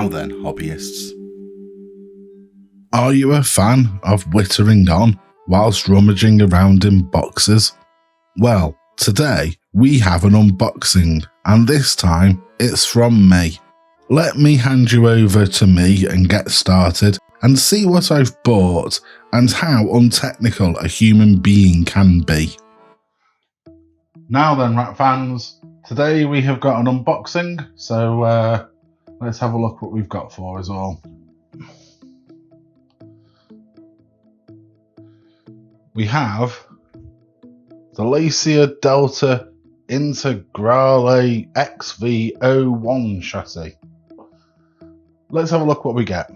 Now then, hobbyists. Are you a fan of whittering on whilst rummaging around in boxes? Well, today we have an unboxing, and this time it's from me. Let me hand you over to me and get started and see what I've bought and how untechnical a human being can be. Now then, rat fans, today we have got an unboxing, so let's have a look what we've got for us all. We have the Lancia Delta Integrale XV-01 chassis. Let's have a look what we get.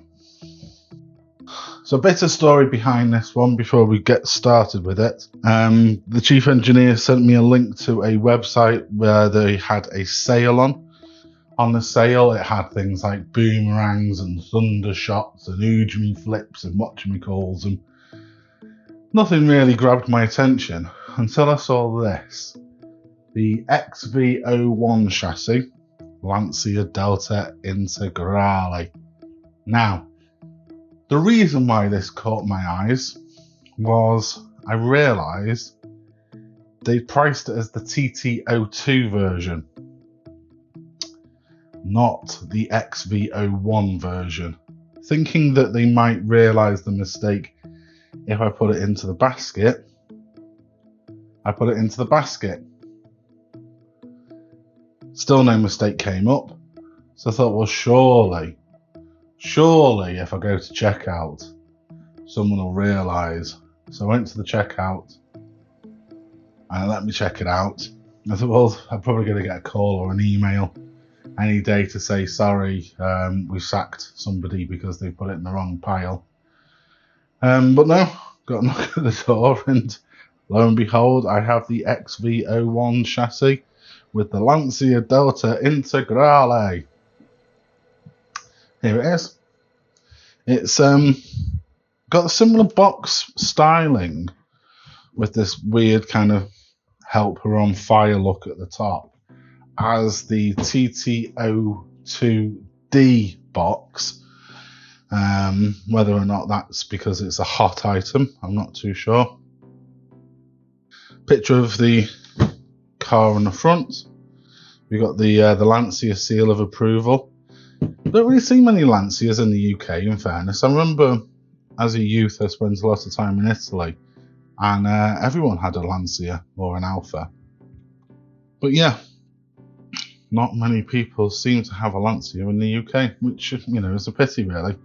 So a bit of story behind this one before we get started with it. The chief engineer sent me a link to a website where they had a sale on. On the sale, it had things like boomerangs and thunder shots and Ujmi flips and whatchamacalls, and nothing really grabbed my attention until I saw this. The XV-01 chassis, Lancia Delta Integrale. Now, the reason why this caught my eyes was I realised they priced it as the TT02 version, not the XV-01 version, thinking that they might realise the mistake if I put it into the basket. I put it into the basket. Still no mistake came up, so I thought, well, surely if I go to checkout, someone will realise. So I went to the checkout and let me check it out. I thought, well, I'm probably going to get a call or an email any day to say, sorry, we sacked somebody because they put it in the wrong pile. But no, got a knock at the door, and lo and behold, I have the XV-01 chassis with the Lancia Delta Integrale. Here it is. It's got a similar box styling with this weird kind of help her on fire look at the top as the TT02D box. Whether or not that's because it's a hot item, I'm not too sure. Picture of the car on the front. We got the Lancia seal of approval. Don't really see many Lancias in the UK, in fairness. I remember as a youth I spent a lot of time in Italy, and everyone had a Lancia or an Alfa. But yeah, not many people seem to have a Lancia in the UK, which, you know, is a pity really.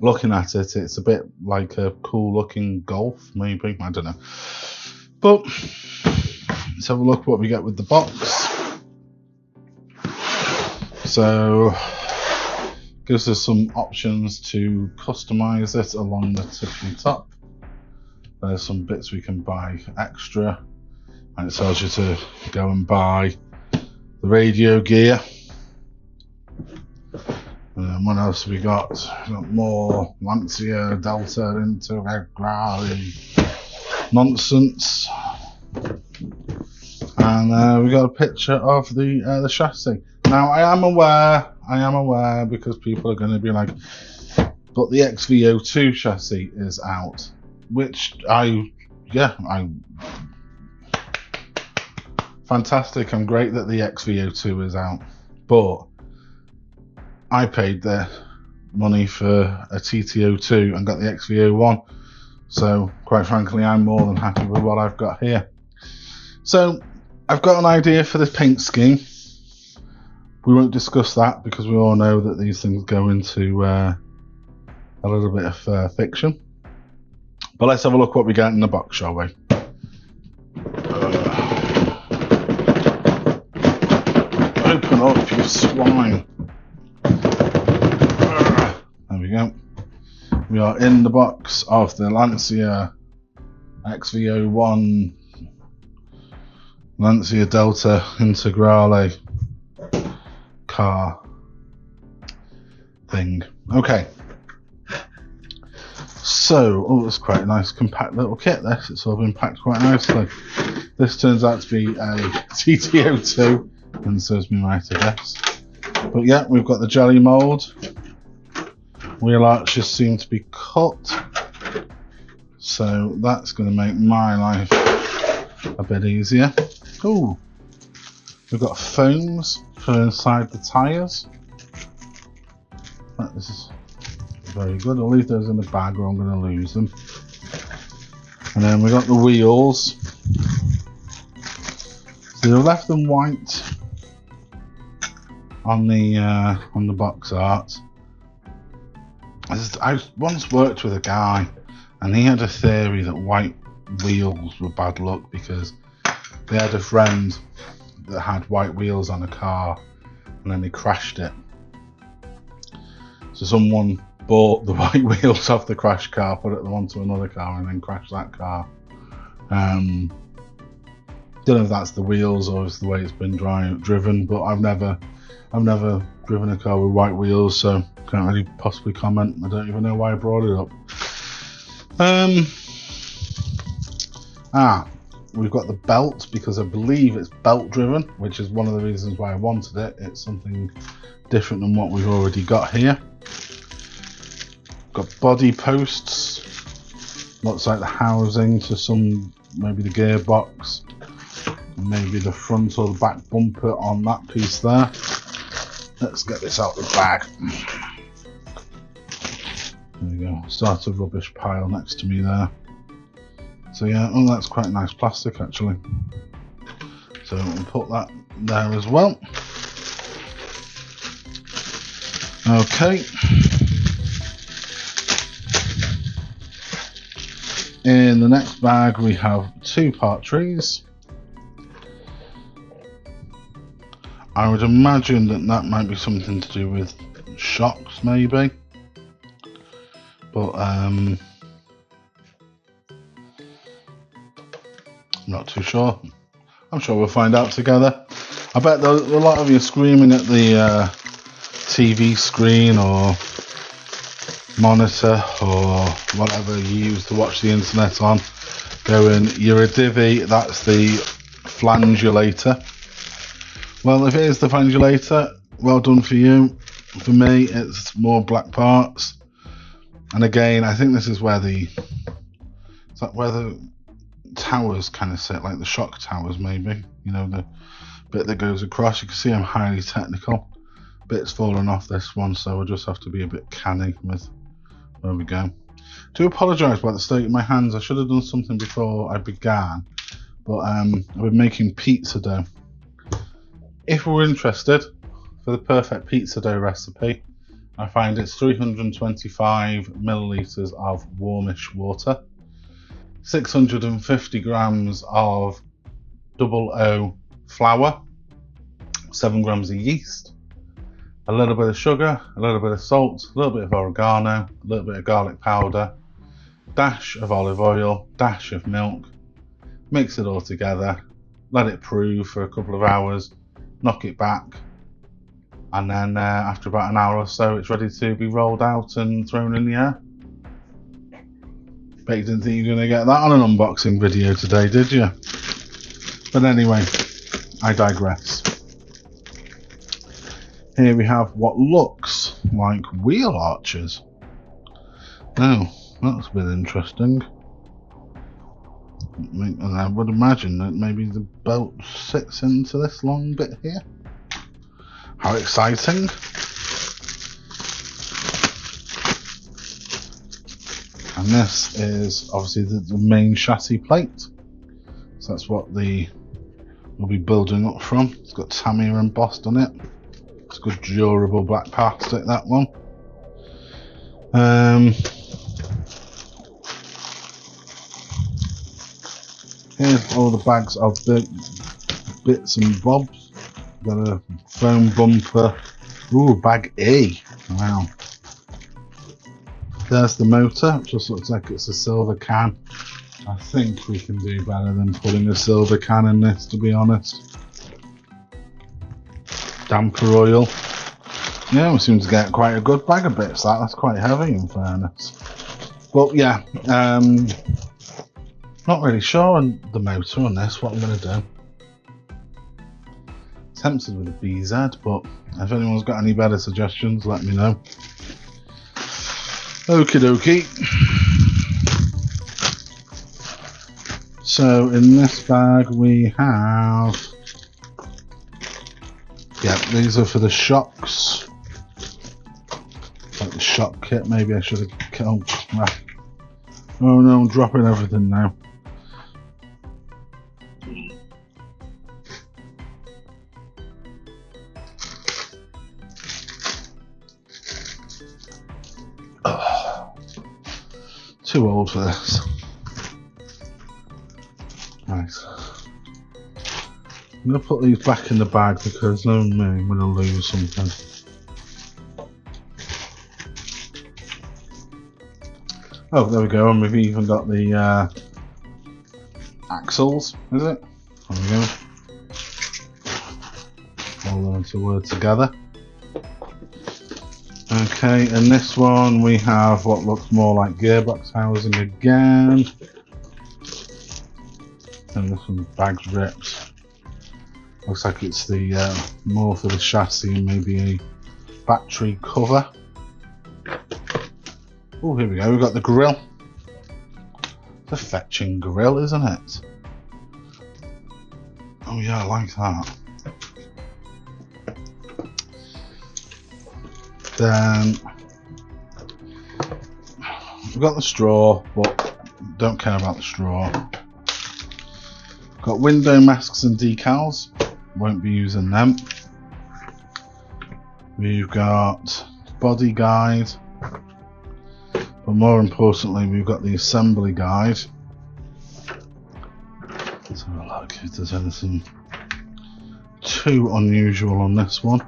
Looking at it, it's a bit like a cool looking Golf, maybe, I don't know. But let's have a look what we get with the box. So gives us some options to customize it along the tippy top. There's some bits we can buy extra, and it tells you to go and buy the radio gear. And then what else we got? We got more Lancia Delta Integrale nonsense. And we got a picture of the chassis. Now I am aware because people are going to be like, but the XV-02 chassis is out, which fantastic. I'm great that the XV-02 is out, but I paid the money for a TT02 and got the XV-01, so quite frankly I'm more than happy with what I've got here. So I've got an idea for this paint scheme. We won't discuss that because we all know that these things go into a little bit of fiction. But let's have a look what we get in the box, shall we? Open up, you swine. There we go. We are in the box of the Lancia XV-01 Lancia Delta Integrale car thing. Okay. So, oh, it's quite a nice compact little kit this. It's all been packed quite nicely. This turns out to be a TT02, and serves me right, I guess. But yeah, we've got the jelly mould. Wheel arches seem to be cut, so that's going to make my life a bit easier. Ooh, we've got foams for inside the tyres. This is very good. I'll leave those in the bag or I'm going to lose them. And then we've got the wheels. So they've left them white on the box art. I once worked with a guy and he had a theory that white wheels were bad luck because they had a friend that had white wheels on a car and then they crashed it. So someone bought the white wheels off the crashed car, put it onto another car and then crashed that car. Don't know if that's the wheels or it's the way it's been driven, but I've never driven a car with white wheels, so can't really possibly comment. I don't even know why I brought it up. We've got the belt because I believe it's belt driven, which is one of the reasons why I wanted it. It's something different than what we've already got here. Got body posts. Looks like the housing to some, maybe the gearbox, maybe the front or the back bumper on that piece there. Let's get this out of the bag. There we go. Start a rubbish pile next to me there. So yeah, oh, that's quite nice plastic actually. So we'll put that there as well. Okay. In the next bag we have 2 part trees. I would imagine that might be something to do with shocks maybe. But I'm not too sure. I'm sure we'll find out together. I bet a lot of you are screaming at the TV screen or monitor or whatever you use to watch the internet on, going, you're a divvy, that's the flangulator. Well, if it is the flangulator, well done for you. For me, it's more black parts. And again, I think this is where the towers kind of sit, like the shock towers maybe, you know, the bit that goes across. You can see I'm highly technical. Bits falling off this one, so we'll just have to be a bit canny with where we go. Do apologise about the state of my hands. I should have done something before I began, but I've been making pizza dough. If we're interested for the perfect pizza dough recipe, I find it's 325 millilitres of warmish water, 650 grams of 00 flour, 7 grams of yeast, a little bit of sugar, a little bit of salt, a little bit of oregano, a little bit of garlic powder, dash of olive oil, dash of milk. Mix it all together, let it prove for a couple of hours, knock it back, and then after about an hour or so it's ready to be rolled out and thrown in the air. Bet you didn't think you were going to get that on an unboxing video today, did you? But anyway, I digress. Here we have what looks like wheel arches. Now, that's a bit interesting. And I would imagine that maybe the belt sits into this long bit here. How exciting! And this is obviously the main chassis plate. So that's what we'll be building up from. It's got Tamiya embossed on it. It's good durable black plastic, that one. Here's all the bags of bits and bobs. Got a foam bumper. Ooh, bag E. Wow. There's the motor. It just looks like it's a silver can. I think we can do better than putting a silver can in this, to be honest. Damper oil. Yeah, we seem to get quite a good bag of bits. That's quite heavy, in fairness. But yeah, not really sure on the motor on this, what I'm going to do. tempted with a BZ, but if anyone's got any better suggestions, let me know. Okie dokie. So in this bag we have, yeah, these are for the shocks. Like the shock kit, maybe I should have killed. Oh no, I'm dropping everything now. Oh, too old for this. Nice. I'm going to put these back in the bag because no me, I'm going to lose something. Oh, there we go, and we've even got the axles, is it? There we go. All learn to work together. Okay, and this one we have what looks more like gearbox housing again. And this one's bag's ripped. Looks like it's the more for the chassis and maybe a battery cover. Oh, here we go, we've got the grill. It's a fetching grill, isn't it? Oh yeah, I like that. Then we've got the straw, but don't care about the straw. Got window masks and decals, won't be using them. We've got body guide, but more importantly we've got the assembly guide. Let's have a look if there's anything too unusual on this one.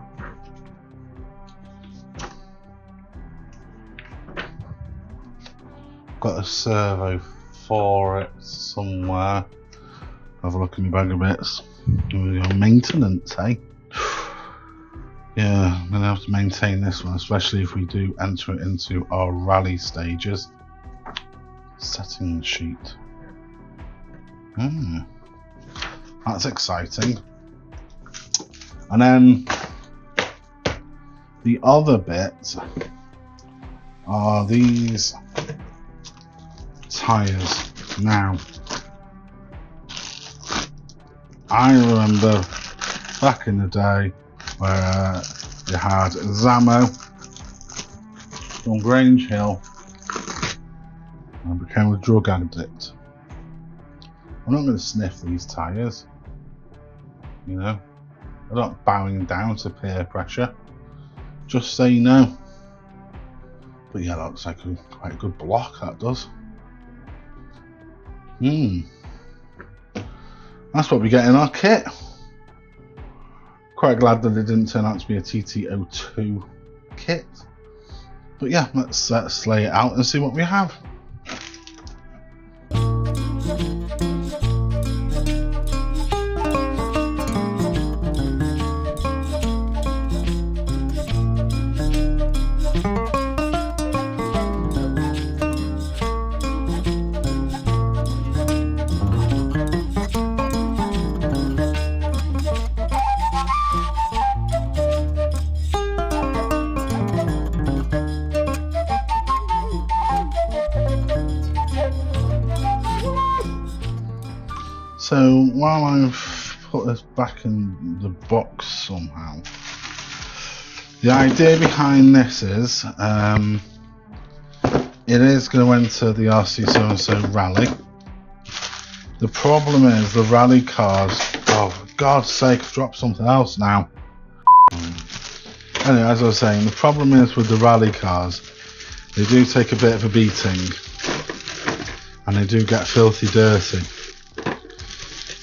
Got a servo for it somewhere. Have a look in my bag of bits. Here we go, maintenance, eh? Yeah, I'm going to have to maintain this one, especially if we do enter it into our rally stages. Setting sheet. That's exciting. And then the other bit are these tyres. Now, I remember back in the day where you had Zamo from Grange Hill and became a drug addict. I'm not going to sniff these tyres, you know. I'm not bowing down to peer pressure, just so you know. But yeah, that looks like quite a good block, that does. That's what we get in our kit. Quite glad that it didn't turn out to be a TT-02 kit. But yeah, let's slay it out and see what we have. So while I've put this back in the box somehow, the idea behind this is it is going to enter the RC so-and-so rally. The problem is the rally cars, oh for God's sake, drop something else now. Anyway, as I was saying, the problem is with the rally cars, they do take a bit of a beating and they do get filthy dirty.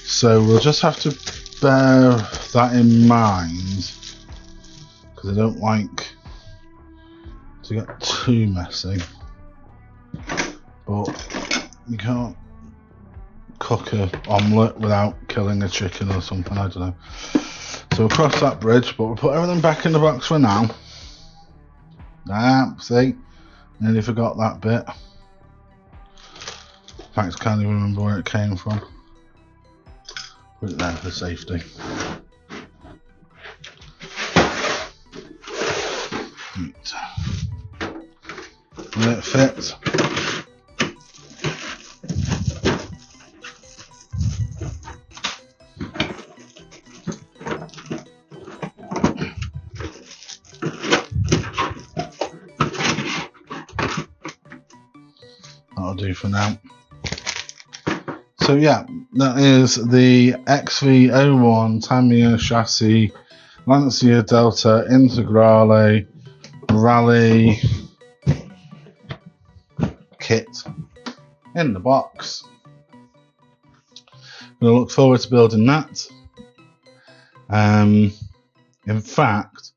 So we'll just have to bear that in mind, because I don't like to get too messy. But you can't cook an omelette without killing a chicken or something, I don't know. So we'll cross that bridge, but we'll put everything back in the box for now. See? Nearly forgot that bit. In fact, I can't even remember where it came from. Put it there for safety. Will it fit? That'll do for now. So yeah, that is the XV-01 Tamiya chassis, Lancia Delta Integrale Rally kit in the box. I look forward to building that. In fact,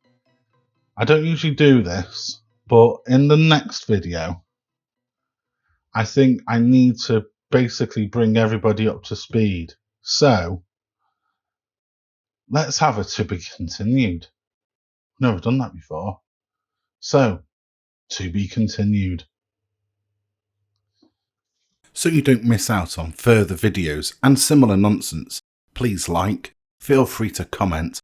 I don't usually do this, but in the next video, I think I need to basically bring everybody up to speed. So let's have a to be continued. Never done that before. So, to be continued. So you don't miss out on further videos and similar nonsense, please like, feel free to comment,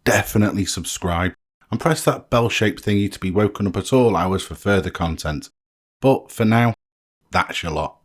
definitely subscribe, and press that bell-shaped thingy to be woken up at all hours for further content. But for now, that's your lot.